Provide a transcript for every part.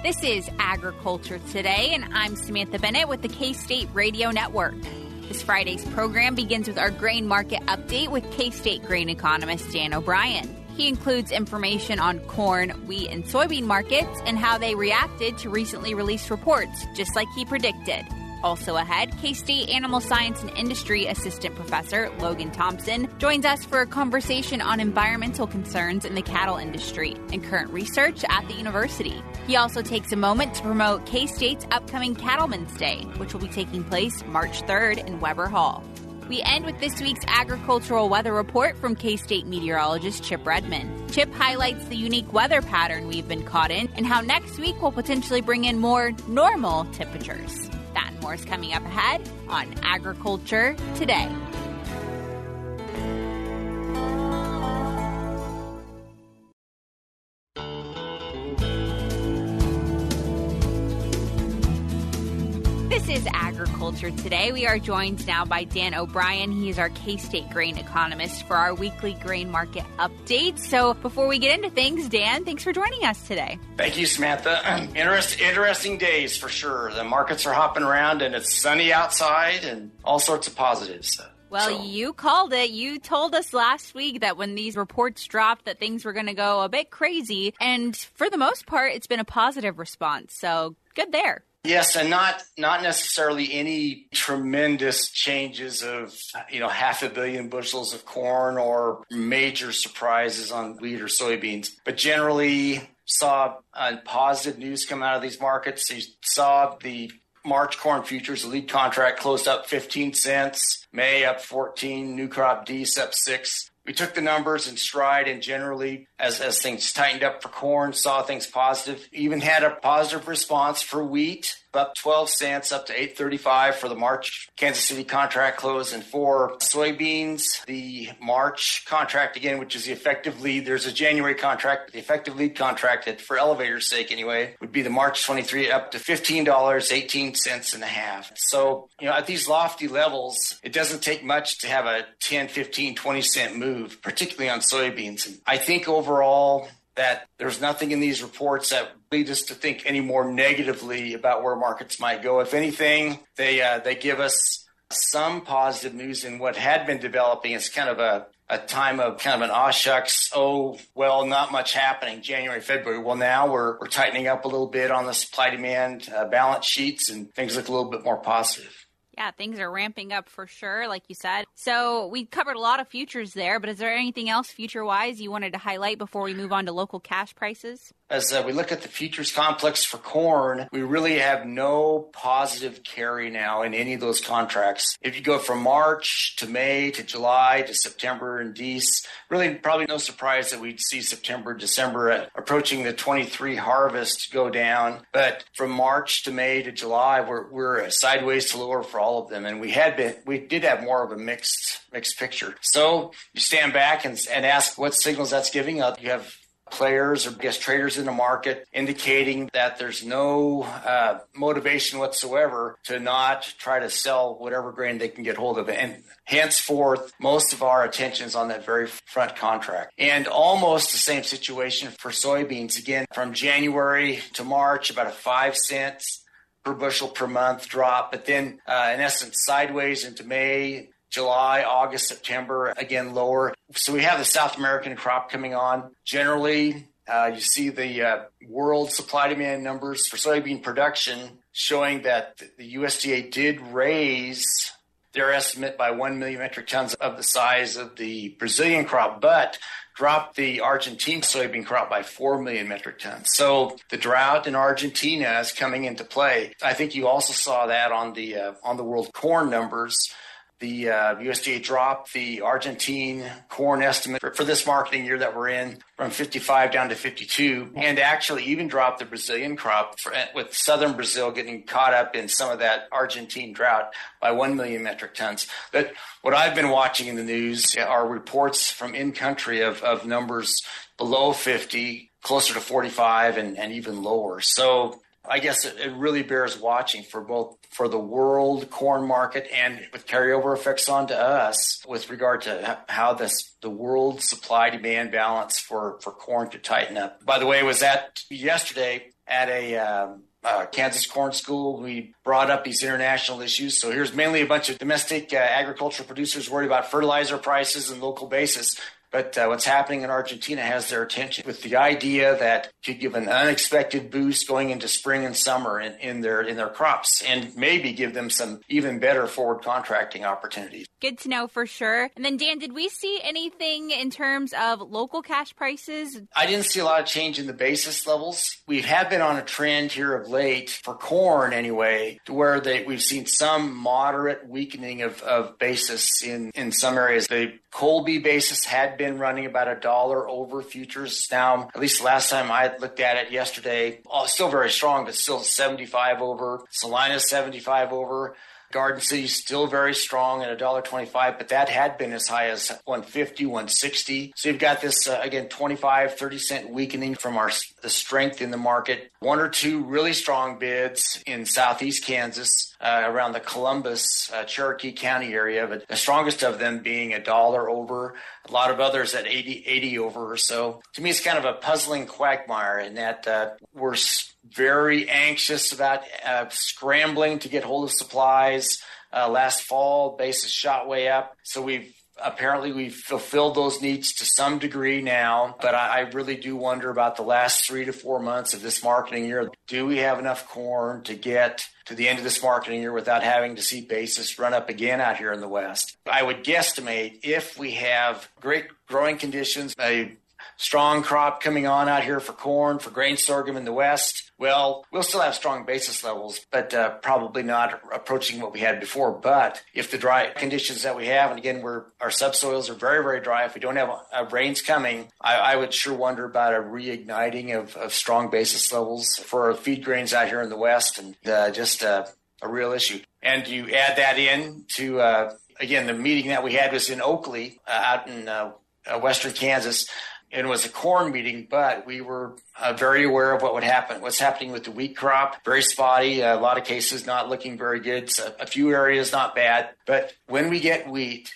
This is Agriculture Today, and I'm Samantha Bennett with the K-State Radio Network. This Friday's program begins with our grain market update with K-State grain economist Dan O'Brien. He includes information on corn, wheat, and soybean markets and how they reacted to recently released reports, just like he predicted. Also ahead, K-State Animal Science and Industry Assistant Professor Logan Thompson joins us for a conversation on environmental concerns in the cattle industry and current research at the university. He also takes a moment to promote K-State's upcoming Cattlemen's Day, which will be taking place March 3rd in Weber Hall. We end with this week's agricultural weather report from K-State meteorologist Chip Redmond. Chip highlights the unique weather pattern we've been caught in and how next week will potentially bring in more normal temperatures. That and more is coming up ahead on Agriculture Today. This is Agriculture Today. We are joined now by Dan O'Brien. He is our K-State grain economist for our weekly grain market update. So before we get into things, Dan, thanks for joining us today. Thank you, Samantha. Interesting days for sure. The markets are hopping around and it's sunny outside and all sorts of positives. Well, you called it. You told us last week that when these reports dropped that things were going to go a bit crazy. And for the most part, it's been a positive response. So good there. Yes, and not necessarily any tremendous changes of, 500 million bushels of corn or major surprises on wheat or soybeans, but generally saw positive news come out of these markets. You saw the March corn futures, the lead contract closed up 15 cents, May up 14, new crop D's up 6. We took the numbers in stride and generally, as things tightened up for corn, saw things positive. Even had a positive response for wheat, up 12 cents, up to $8.35 for the March Kansas City contract close. And for soybeans, the March contract, again, which is the effective lead, there's a January contract, but the effective lead contract, for elevator's sake anyway, would be the March 23 up to $15.18 and a half. So, at these lofty levels, it doesn't take much to have a 10, 15, 20 cent move, particularly on soybeans. And I think overall that there's nothing in these reports that lead us to think any more negatively about where markets might go. If anything, they give us some positive news in what had been developing. It's kind of a time of kind of an shucks, not much happening, January, February. Well, now we're tightening up a little bit on the supply-demand balance sheets, and things look a little bit more positive. Yeah, things are ramping up for sure, like you said. So we covered a lot of futures there, but is there anything else future-wise you wanted to highlight before we move on to local cash prices? As we look at the futures complex for corn, we really have no positive carry now in any of those contracts. If you go from March to May to July to September and D's, really probably no surprise that we'd see September, December approaching the 23 harvest go down. But from March to May to July, we're sideways to lower for all of them. And we did have more of a mixed picture. So you stand back and ask what signals that's giving up. You have players or traders in the market indicating that there's no motivation whatsoever to not try to sell whatever grain they can get hold of. And henceforth, most of our attention is on that very front contract. And almost the same situation for soybeans. Again, from January to March, about a 5 cents per bushel per month drop, but then in essence sideways into May, July, August, September, again lower. So we have the South American crop coming on. Generally, you see the world supply-demand numbers for soybean production showing that the USDA did raise their estimate by 1 million metric tons of the size of the Brazilian crop, but dropped the Argentine soybean crop by 4 million metric tons. So the drought in Argentina is coming into play. I think you also saw that on the world corn numbers. The USDA dropped the Argentine corn estimate for this marketing year that we're in from 55 down to 52, and actually even dropped the Brazilian crop with southern Brazil getting caught up in some of that Argentine drought by 1 million metric tons. But what I've been watching in the news are reports from in-country of numbers below 50, closer to 45, and even lower. So I guess it really bears watching for the world corn market and with carryover effects onto us with regard to how the world supply-demand balance for corn could tighten up. By the way, was that yesterday at a Kansas Corn School, we brought up these international issues. So here's mainly a bunch of domestic agricultural producers worried about fertilizer prices and local basis. But what's happening in Argentina has their attention with the idea that could give an unexpected boost going into spring and summer in their crops and maybe give them some even better forward contracting opportunities. Good to know for sure. And then, Dan, did we see anything in terms of local cash prices? I didn't see a lot of change in the basis levels. We have been on a trend here of late, for corn anyway, to where we've seen some moderate weakening of basis in some areas. The Colby basis had been running about $1 over futures. Now, at least the last time I looked at it yesterday, still very strong, but still 75 over. Salina's 75 over. Garden City still very strong at $1.25, but that had been as high as $1.50, $1.60. So you've got this, again, 25, 30 cent weakening from the strength in the market. One or two really strong bids in southeast Kansas around the Columbus, Cherokee County area, but the strongest of them being $1 over. A lot of others at 80 over or so. To me, it's kind of a puzzling quagmire in that we're very anxious about scrambling to get hold of supplies. Last fall, basis shot way up. So we've fulfilled those needs to some degree now, but I really do wonder about the last 3 to 4 months of this marketing year. Do we have enough corn to get to the end of this marketing year without having to see basis run up again out here in the West? I would guesstimate if we have great growing conditions, a strong crop coming on out here for corn, for grain sorghum in the West, well, we'll still have strong basis levels, but probably not approaching what we had before. But if the dry conditions that we have, and again, our subsoils are very, very dry, if we don't have rains coming, I would sure wonder about a reigniting of strong basis levels for feed grains out here in the West, and just a real issue. And you add that in to, again, the meeting that we had was in Oakley out in western Kansas. It was a corn meeting, but we were very aware of what's happening with the wheat crop. Very spotty, a lot of cases not looking very good. So a few areas not bad. But when we get the wheat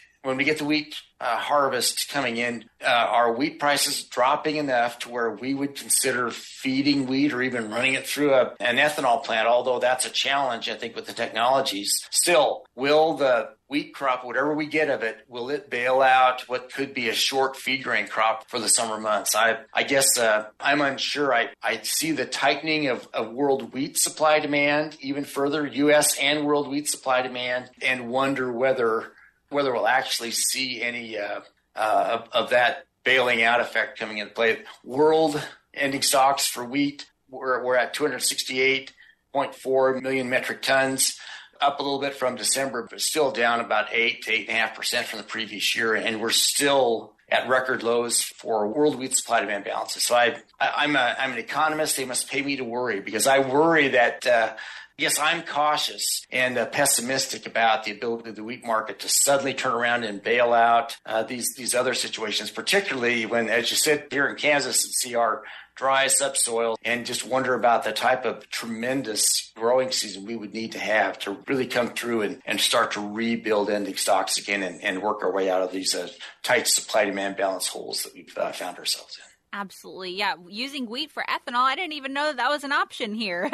harvest coming in, are wheat prices dropping enough to where we would consider feeding wheat or even running it through an ethanol plant, although that's a challenge, I think, with the technologies. Still, will the wheat crop, whatever we get of it, will it bail out what could be a short feed grain crop for the summer months? I guess I'm unsure. I see the tightening of world wheat supply demand even further, U.S. and world wheat supply demand, and wonder whether we'll actually see any of that bailing out effect coming into play. World ending stocks for wheat, we're at 268.4 million metric tons, up a little bit from December, but still down about 8 to 8.5% from the previous year. And we're still at record lows for world wheat supply demand balances. So I'm an economist. They must pay me to worry, because I worry that yes, I'm cautious and pessimistic about the ability of the wheat market to suddenly turn around and bail out these other situations, particularly when, as you sit here in Kansas and see our dry subsoil, and just wonder about the type of tremendous growing season we would need to have to really come through and start to rebuild ending stocks again and work our way out of these tight supply-demand balance holes that we've found ourselves in. Absolutely. Yeah. Using wheat for ethanol, I didn't even know that was an option here.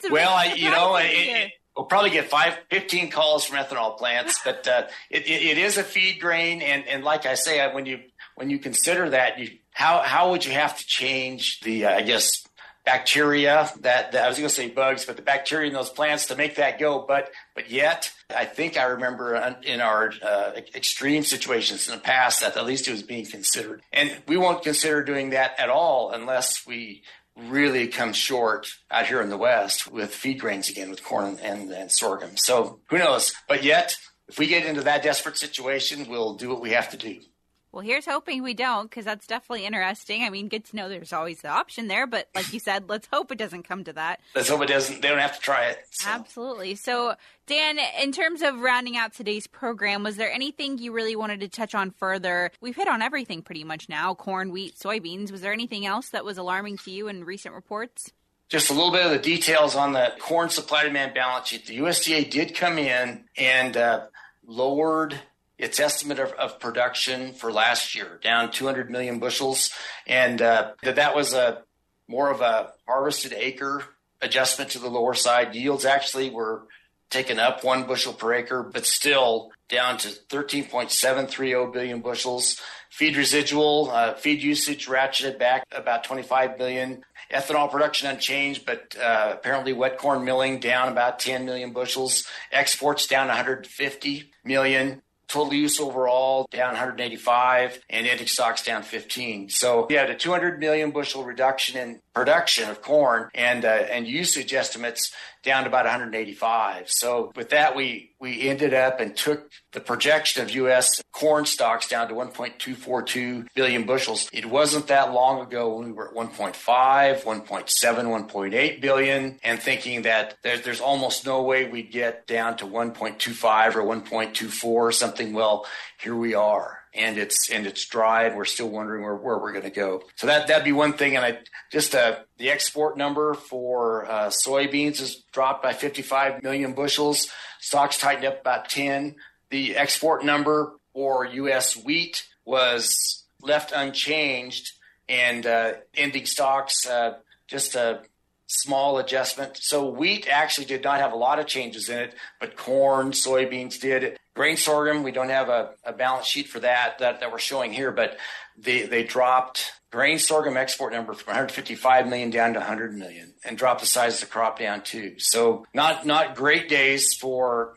We'll probably get 15 calls from ethanol plants, but it is a feed grain. And like I say, when you consider that, how would you have to change the, bacteria that I was going to say bugs, but the bacteria in those plants to make that go. But yet, I think I remember in our extreme situations in the past that at least it was being considered. And we won't consider doing that at all unless we really come short out here in the West with feed grains again, with corn and sorghum. So who knows? But yet, if we get into that desperate situation, we'll do what we have to do. Well, here's hoping we don't, because that's definitely interesting. I mean, good to know there's always the option there. But like you said, let's hope it doesn't come to that. Let's hope it doesn't. They don't have to try it. So. Absolutely. So, Dan, in terms of rounding out today's program, was there anything you really wanted to touch on further? We've hit on everything pretty much now, corn, wheat, soybeans. Was there anything else that was alarming to you in recent reports? Just a little bit of the details on the corn supply-demand balance sheet. The USDA did come in and lowered its estimate of production for last year, down 200 million bushels. And that was more of a harvested acre adjustment to the lower side. Yields actually were taken up 1 bushel per acre, but still down to 13.730 billion bushels. Feed residual, feed usage ratcheted back about 25 billion. Ethanol production unchanged, but apparently wet corn milling down about 10 million bushels. Exports down 150 million. Total use overall down 185, and ending stocks down 15. So we had a 200 million bushel reduction in production of corn, and usage estimates down to about 185. So with that, we ended up and took the projection of U.S. corn stocks down to 1.242 billion bushels. It wasn't that long ago when we were at 1.5, 1.7, 1.8 billion, and thinking that there's almost no way we'd get down to 1.25 or 1.24 or something. Well, here we are. And it's dry, and we're still wondering where we're going to go. So that'd be one thing. And the export number for soybeans has dropped by 55 million bushels. Stocks tightened up about 10. The export number for U.S. wheat was left unchanged, and ending stocks just a small adjustment. So wheat actually did not have a lot of changes in it, but corn, soybeans did. Grain sorghum, we don't have a balance sheet for that we're showing here, but they dropped grain sorghum export number from 155 million down to 100 million, and dropped the size of the crop down too. So not great days for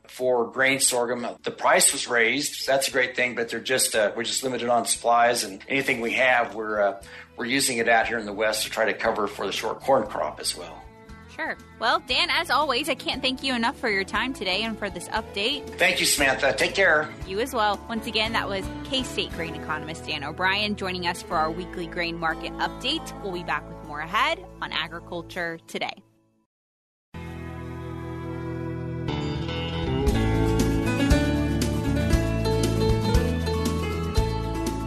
grain sorghum. The price was raised, so that's a great thing, but we're just limited on supplies, and anything we have, we're using it out here in the West to try to cover for the short corn crop as well. Sure. Well, Dan, as always, I can't thank you enough for your time today and for this update. Thank you, Samantha. Take care. You as well. Once again, that was K-State grain economist Dan O'Brien joining us for our weekly grain market update. We'll be back with more ahead on Agriculture Today.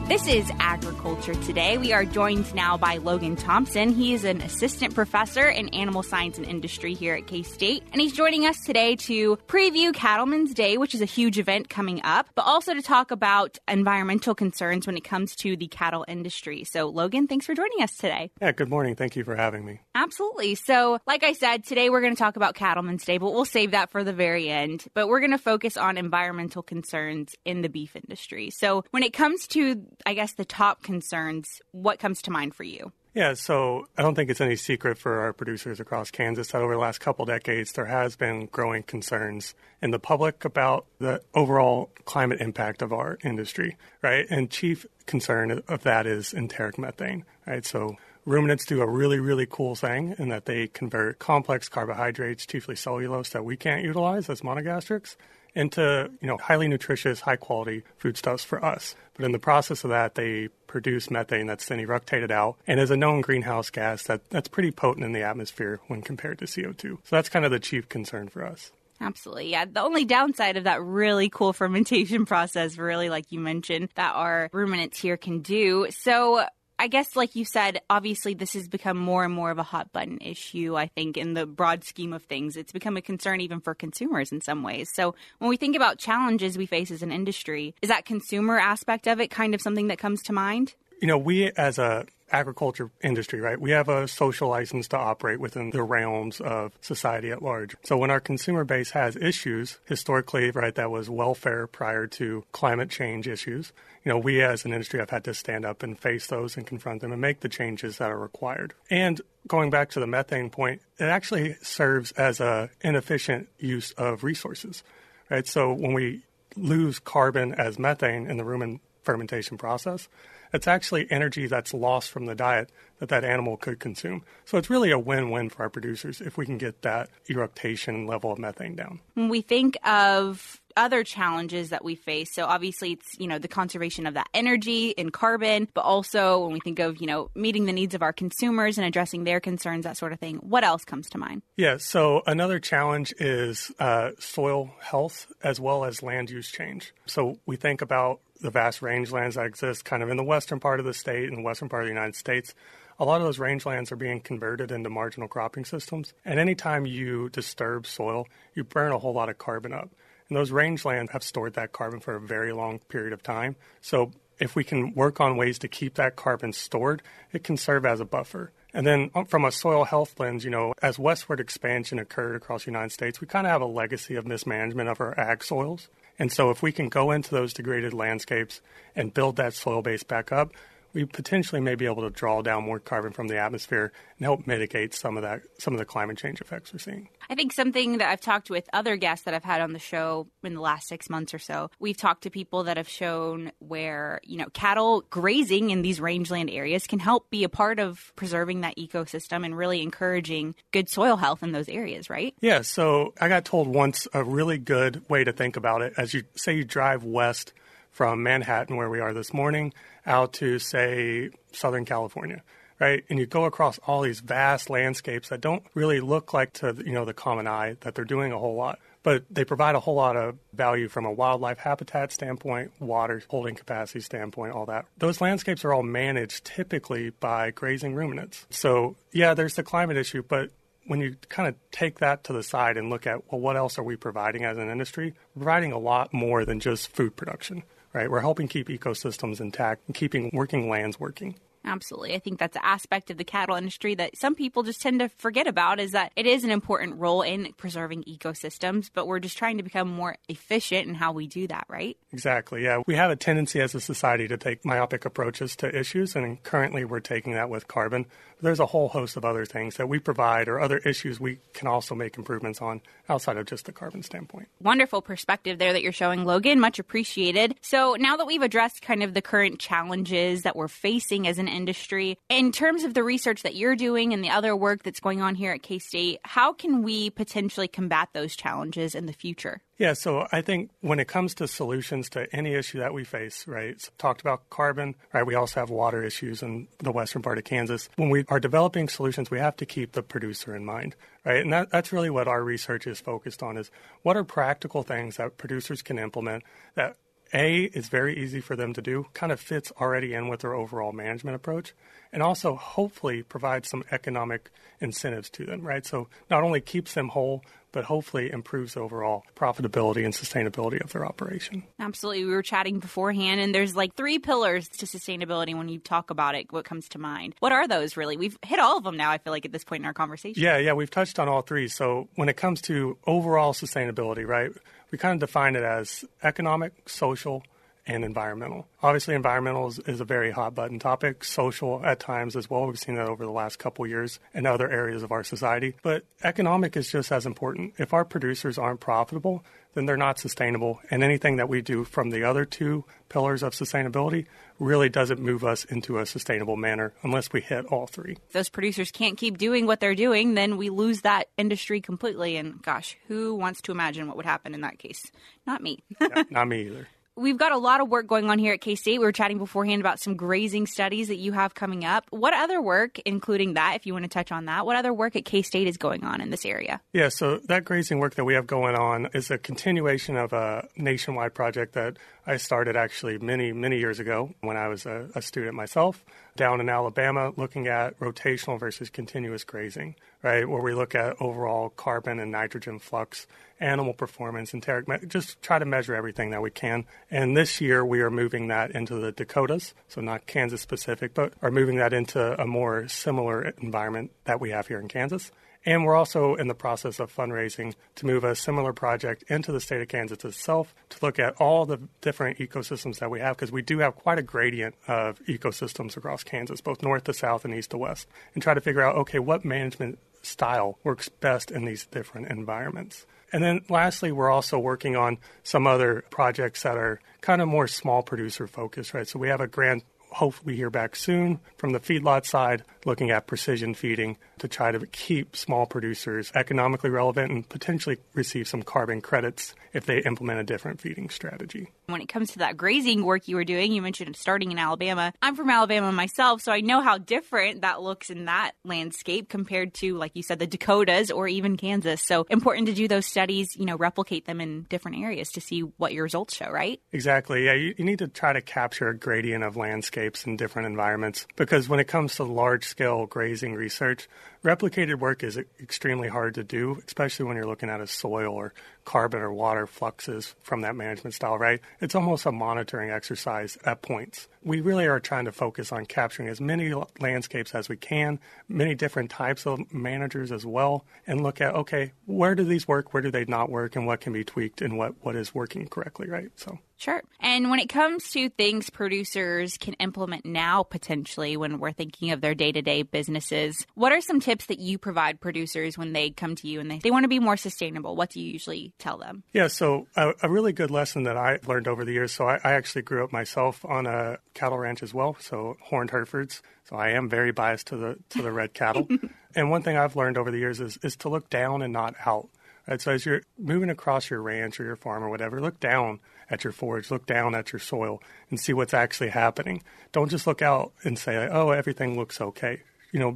This is Agriculture Today. We are joined now by Logan Thompson. He is an assistant professor in animal science and industry here at K-State. And he's joining us today to preview Cattlemen's Day, which is a huge event coming up, but also to talk about environmental concerns when it comes to the cattle industry. So, Logan, thanks for joining us today. Yeah, good morning. Thank you for having me. Absolutely. So, like I said, today we're going to talk about Cattlemen's Day, but we'll save that for the very end. But we're going to focus on environmental concerns in the beef industry. So, when it comes to, I guess, the top concerns, what comes to mind for you? Yeah, so I don't think it's any secret for our producers across Kansas that over the last couple decades, there has been growing concerns in the public about the overall climate impact of our industry, right? And chief concern of that is enteric methane, right? So ruminants do a really, really cool thing in that they convert complex carbohydrates, chiefly cellulose, that we can't utilize as monogastrics, into, highly nutritious, high-quality foodstuffs for us. But in the process of that, they produce methane that's then eructated out and is a known greenhouse gas that's pretty potent in the atmosphere when compared to CO2. So that's kind of the chief concern for us. Absolutely. Yeah. The only downside of that really cool fermentation process, really, like you mentioned, that our ruminants here can do. So I guess, like you said, obviously this has become more and more of a hot button issue, I think, in the broad scheme of things. It's become a concern even for consumers in some ways. So when we think about challenges we face as an industry, is that consumer aspect of it kind of something that comes to mind? We as a agriculture industry, right, we have a social license to operate within the realms of society at large. So when our consumer base has issues, historically, right, that was welfare prior to climate change issues, we as an industry have had to stand up and face those and confront them and make the changes that are required. And going back to the methane point, it actually serves as an inefficient use of resources, right? So when we lose carbon as methane in the rumen fermentation process, it's actually energy that's lost from the diet that animal could consume. So it's really a win-win for our producers if we can get that eructation level of methane down. When we think of other challenges that we face, so obviously it's, the conservation of that energy and carbon, but also when we think of, meeting the needs of our consumers and addressing their concerns, that sort of thing, what else comes to mind? Yeah, so another challenge is soil health as well as land use change. So we think about the vast rangelands that exist kind of in the western part of the state and the western part of the United States. a lot of those rangelands are being converted into marginal cropping systems. And anytime you disturb soil, you burn a whole lot of carbon up. And those rangelands have stored that carbon for a very long period of time. So if we can work on ways to keep that carbon stored, it can serve as a buffer. And then from a soil health lens, as westward expansion occurred across the United States, we kind of have a legacy of mismanagement of our ag soils. And so if we can go into those degraded landscapes and build that soil base back up, we potentially may be able to draw down more carbon from the atmosphere and help mitigate some of the climate change effects we're seeing. I think something that I've talked with other guests that I've had on the show in the last 6 months or so, we've talked to people that have shown where, cattle grazing in these rangeland areas can help be a part of preserving that ecosystem and really encouraging good soil health in those areas, right? Yeah, so I got told once a really good way to think about it, as you say you drive west from Manhattan, where we are this morning, out to, say, Southern California, right? And you go across all these vast landscapes that don't really look like to, the common eye that they're doing a whole lot. But they provide a whole lot of value from a wildlife habitat standpoint, water holding capacity standpoint, all that. Those landscapes are all managed typically by grazing ruminants. So, yeah, there's the climate issue, but when you kind of take that to the side and look at, well, what else are we providing as an industry? We're providing a lot more than just food production. Right, we're helping keep ecosystems intact and keeping working lands working. Absolutely. I think that's an aspect of the cattle industry that some people just tend to forget about, is that it is an important role in preserving ecosystems, but we're just trying to become more efficient in how we do that, right? Exactly. Yeah. We have a tendency as a society to take myopic approaches to issues, and currently we're taking that with carbon. But there's a whole host of other things that we provide or other issues we can also make improvements on outside of just the carbon standpoint. Wonderful perspective there that you're showing, Logan. Much appreciated. So now that we've addressed kind of the current challenges that we're facing as an industry, in terms of the research that you're doing and the other work that's going on here at K-State, how can we potentially combat those challenges in the future? Yeah, so I think when it comes to solutions to any issue that we face, right, so talked about carbon, right, we also have water issues in the western part of Kansas. When we are developing solutions, we have to keep the producer in mind, right? And that's really what our research is focused on, is what are practical things that producers can implement that is very easy for them to do, kind of fits already in with their overall management approach, and also hopefully provides some economic incentives to them, right? So not only keeps them whole, but hopefully improves overall profitability and sustainability of their operation. Absolutely. We were chatting beforehand, and there's like 3 pillars to sustainability when you talk about it. What comes to mind? What are those really? We've hit all of them now, I feel like, at this point in our conversation. Yeah, we've touched on all 3. So when it comes to overall sustainability, right, we kind of define it as economic, social, and environmental. Obviously, environmental is a very hot button topic. Social at times as well. We've seen that over the last couple of years in other areas of our society. But economic is just as important. If our producers aren't profitable, then they're not sustainable. And anything that we do from the other 2 pillars of sustainability really doesn't move us into a sustainable manner unless we hit all 3. If those producers can't keep doing what they're doing, then we lose that industry completely. And gosh, who wants to imagine what would happen in that case? Not me. Yeah, not me either. We've got a lot of work going on here at K-State. We were chatting beforehand about some grazing studies that you have coming up. What other work, including that, if you want to touch on that, what other work at K-State is going on in this area? Yeah, so that grazing work that we have going on is a continuation of a nationwide project that I started actually many years ago when I was a student myself down in Alabama, looking at rotational versus continuous grazing, right, where we look at overall carbon and nitrogen flux, animal performance, and just try to measure everything that we can. And this year we are moving that into the Dakotas, so not Kansas specific, but are moving that into a more similar environment that we have here in Kansas. And we're also in the process of fundraising to move a similar project into the state of Kansas itself to look at all the different ecosystems that we have, because we do have quite a gradient of ecosystems across Kansas, both north to south and east to west, and try to figure out, okay, what management style works best in these different environments. And then lastly, we're also working on some other projects that are kind of more small producer focused, right? So we have a grant, hopefully hear back soon, from the feedlot side, looking at precision feeding to try to keep small producers economically relevant and potentially receive some carbon credits if they implement a different feeding strategy. When it comes to that grazing work you were doing, you mentioned starting in Alabama. I'm from Alabama myself, so I know how different that looks in that landscape compared to, like you said, the Dakotas or even Kansas. So important to do those studies, replicate them in different areas to see what your results show, right? Exactly. Yeah, you need to try to capture a gradient of landscapes in different environments because when it comes to large-scale grazing research, replicated work is extremely hard to do, especially when you're looking at a soil or carbon or water fluxes from that management style, right? It's almost a monitoring exercise at points. We really are trying to focus on capturing as many landscapes as we can, many different types of managers as well, and look at, okay, where do these work, where do they not work, and what can be tweaked and what is working correctly, right? So. Sure. And when it comes to things producers can implement now, potentially, when we're thinking of their day-to-day businesses, what are some tips that you provide producers when they come to you and they want to be more sustainable? What do you usually tell them? Yeah, so a really good lesson that I learned over the years, so I actually grew up myself on a cattle ranch as well, so horned Herefords. So I am very biased to the red cattle. And one thing I've learned over the years is to look down and not out. Right, so as you're moving across your ranch or your farm or whatever, look down at your forage, look down at your soil and see what's actually happening. Don't just look out and say, oh, everything looks okay.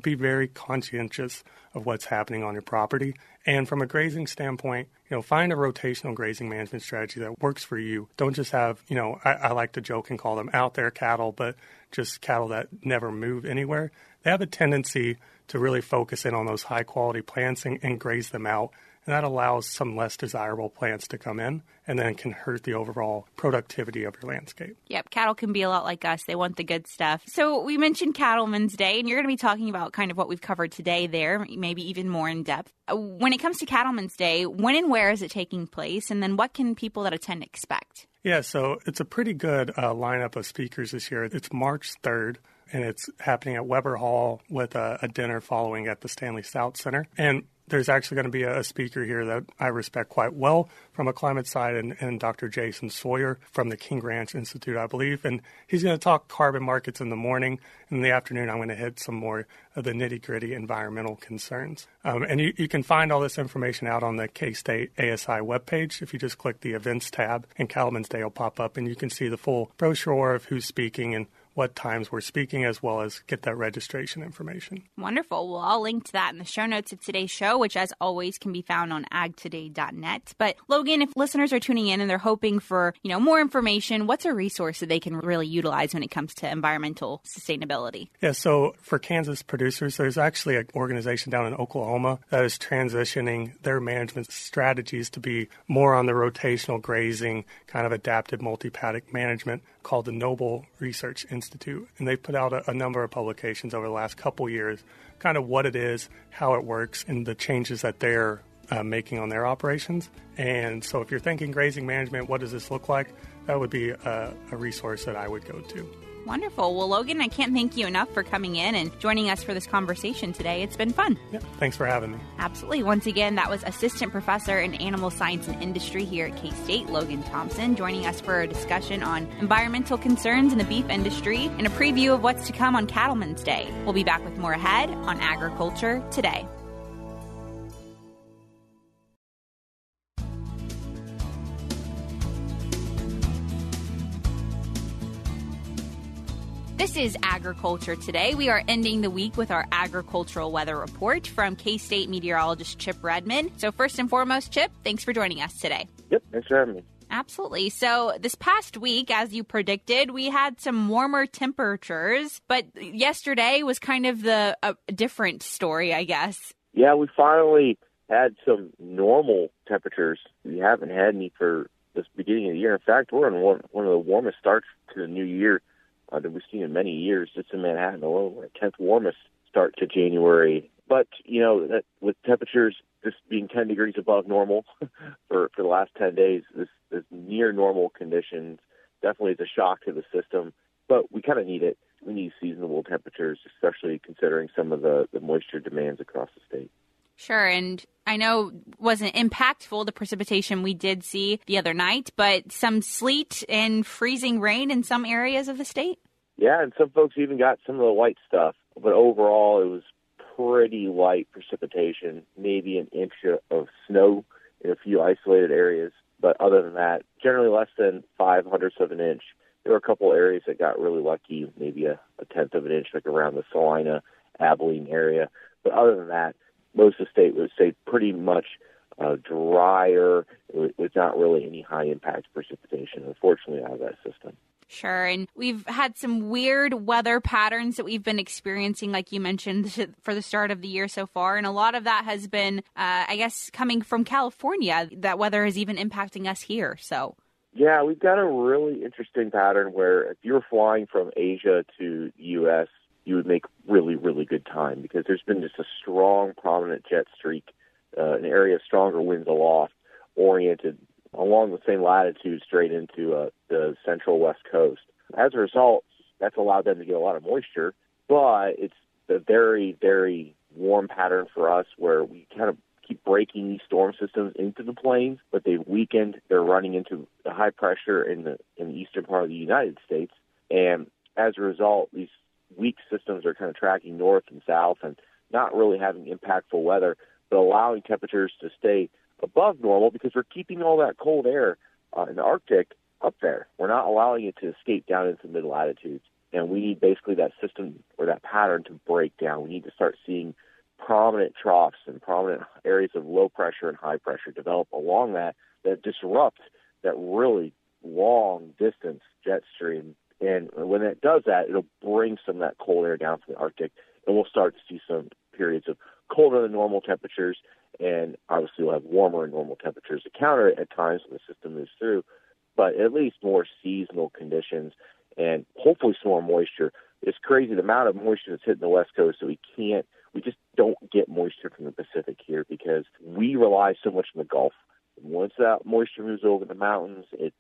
Be very conscientious of what's happening on your property. And from a grazing standpoint, find a rotational grazing management strategy that works for you. Don't just have, I like to joke and call them out there cattle, but just cattle that never move anywhere. They have a tendency to really focus in on those high quality plants and graze them out. And that allows some less desirable plants to come in and then can hurt the overall productivity of your landscape. Yep, cattle can be a lot like us. They want the good stuff. So we mentioned Cattlemen's Day, and you're going to be talking about kind of what we've covered today there, maybe even more in depth. When it comes to Cattlemen's Day, when and where is it taking place? And then what can people that attend expect? Yeah, so it's a pretty good lineup of speakers this year. It's March 3rd. And it's happening at Weber Hall with a dinner following at the Stanley Stout Center. And there's actually going to be a speaker here that I respect quite well from a climate side and Dr. Jason Sawyer from the King Ranch Institute, I believe. And he's going to talk carbon markets in the morning. In the afternoon, I'm going to hit some more of the nitty-gritty environmental concerns. And you can find all this information out on the K-State ASI webpage. If you just click the events tab, and Cattlemen's Day will pop up, and you can see the full brochure of who's speaking and what times we're speaking, as well as get that registration information. Wonderful. Well, I'll link to that in the show notes of today's show, which as always can be found on agtoday.net. But Logan, if listeners are tuning in and they're hoping for, more information, what's a resource that they can really utilize when it comes to environmental sustainability? Yeah, so for Kansas producers, there's actually an organization down in Oklahoma that is transitioning their management strategies to be more on the rotational grazing, kind of adaptive multi-paddock management called the Noble Research Institute. And they've put out a number of publications over the last couple years, kind of what it is, how it works, and the changes that they're making on their operations. And so if you're thinking grazing management, what does this look like? That would be a resource that I would go to. Wonderful. Well, Logan, I can't thank you enough for coming in and joining us for this conversation today. It's been fun. Yeah, thanks for having me. Absolutely. Once again, that was Assistant Professor in Animal Science and Industry here at K-State, Logan Thompson, joining us for a discussion on environmental concerns in the beef industry and a preview of what's to come on Cattlemen's Day. We'll be back with more ahead on Agriculture Today. This is Agriculture Today. We are ending the week with our agricultural weather report from K-State meteorologist Chip Redmond. So first and foremost, Chip, thanks for joining us today. Yep, thanks for having me. Absolutely. So this past week, as you predicted, we had some warmer temperatures, but yesterday was kind of a different story, I guess. Yeah, we finally had some normal temperatures. We haven't had any for this beginning of the year. In fact, we're on one of the warmest starts to the new year that we've seen in many years. Just in Manhattan alone, we're 10th warmest start to January. But, that with temperatures just being 10 degrees above normal for the last 10 days, this near normal conditions definitely is a shock to the system. But we kind of need it. We need seasonable temperatures, especially considering some of the moisture demands across the state. Sure, and I know it wasn't impactful, the precipitation we did see the other night, but some sleet and freezing rain in some areas of the state? Yeah, and some folks even got some of the white stuff, but overall it was pretty light precipitation, maybe an inch of snow in a few isolated areas. But other than that, generally less than 0.05 of an inch. There were a couple areas that got really lucky, maybe a 1/10 of an inch, like around the Salina, Abilene area. But other than that, most of the state would say pretty much drier with not really any high-impact precipitation, unfortunately, out of that system. Sure. And we've had some weird weather patterns that we've been experiencing, like you mentioned, for the start of the year so far. And a lot of that has been, I guess, coming from California. That weather is even impacting us here. So, yeah, we've got a really interesting pattern where if you were flying from Asia to the U.S., you would make really, really good time because there's been just a strong, prominent jet streak, an area of stronger winds aloft, oriented along the same latitude straight into the central west coast. As a result, that's allowed them to get a lot of moisture, but it's a very, very warm pattern for us where we kind of keep breaking these storm systems into the plains, but they've weakened. They're running into the high pressure in the eastern part of the United States, and as a result, these weak systems are kind of tracking north and south and not really having impactful weather, but allowing temperatures to stay above normal because we're keeping all that cold air in the Arctic up there. We're not allowing it to escape down into mid-latitudes. And we need basically that system or that pattern to break down. We need to start seeing prominent troughs and prominent areas of low pressure and high pressure develop along that disrupt that really long distance jet stream. And when it does that, it'll bring some of that cold air down from the Arctic, and we'll start to see some periods of colder than normal temperatures. And obviously we'll have warmer than normal temperatures to counter it at times when the system moves through, but at least more seasonal conditions and hopefully some more moisture. It's crazy the amount of moisture that's hitting the West Coast that we just don't get moisture from the Pacific here because we rely so much on the Gulf. And once that moisture moves over the mountains, it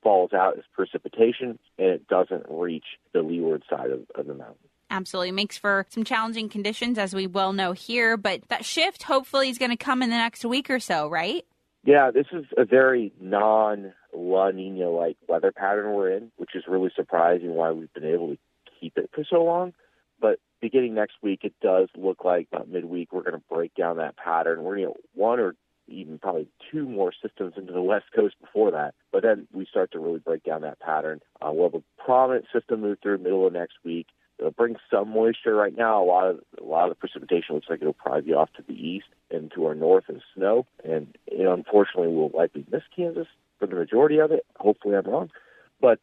falls out as precipitation and it doesn't reach the leeward side of the mountain. Absolutely. Makes for some challenging conditions, as we well know here. But that shift hopefully is going to come in the next week or so, right? Yeah, this is a very non-La Nina-like weather pattern we're in, which is really surprising why we've been able to keep it for so long. But beginning next week, it does look like about midweek we're going to break down that pattern. We're going to get one or even probably two more systems into the West Coast before that. But then we start to really break down that pattern. We'll have a prominent system move through middle of next week. It'll bring some moisture right now. A lot of the precipitation looks like it'll probably be off to the east and to our north in snow. And unfortunately, we'll likely miss Kansas for the majority of it. Hopefully I'm wrong. But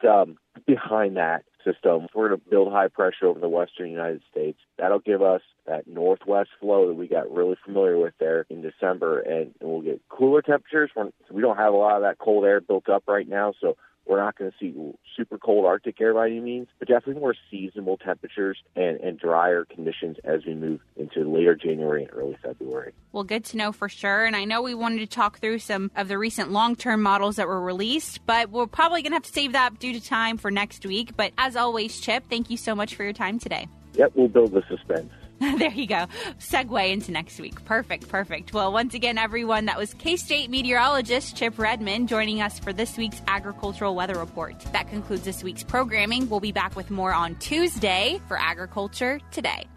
behind that system, we're going to build high pressure over the western United States. That'll give us that northwest flow that we got really familiar with there in December. And we'll get cooler temperatures. We don't have a lot of that cold air built up right now, so we're not going to see super cold Arctic air by any means, but definitely more seasonable temperatures and drier conditions as we move into later January and early February. Well, good to know for sure. And I know we wanted to talk through some of the recent long-term models that were released, but we're probably going to have to save that due to time for next week. But as always, Chip, thank you so much for your time today. Yep, we'll build the suspense. There you go. Segue into next week. Perfect. Well, once again, everyone, that was K-State meteorologist Chip Redmond joining us for this week's Agricultural Weather Report. That concludes this week's programming. We'll be back with more on Tuesday for Agriculture Today.